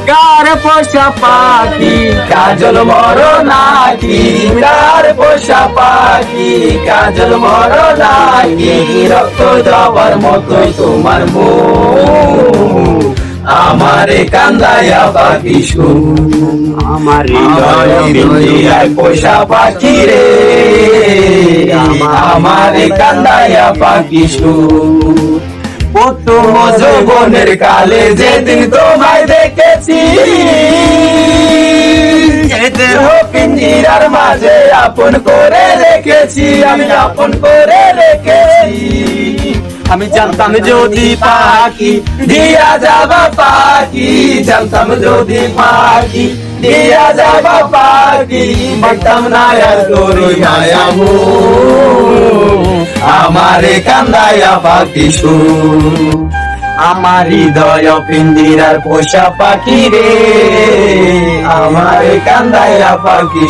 কার পোষা পাখি কাজল মরো নাকি, কার পোষা পাখি কাজল মরো নাকি, রক্ত যাবার মতোই তোমার মন, আমারে কান্দায়া পাখি আমার হৃদয় বিন্দিয়ায় পোষা পাখি রে, আমারে কান্দায়া পাখি প্রথম যৌবনের কালে যেদিন তোমায় দেখেছি, পিঞ্জিরার মাঝে আপন করে রেখেছি, আমি আপন করে রেখেছি। আমি জানতাম যদি পাখি দিয়া যাবা পাখি, জানতাম যদি পাখি দিয়া যাবা পাখি, পারতাম না আর তোর মায়া আমারে কান্দায়া পাখি আমার হৃদয় পিঞ্জিরার পোষা পাখি রে, আমারে কান্দায়া পাখি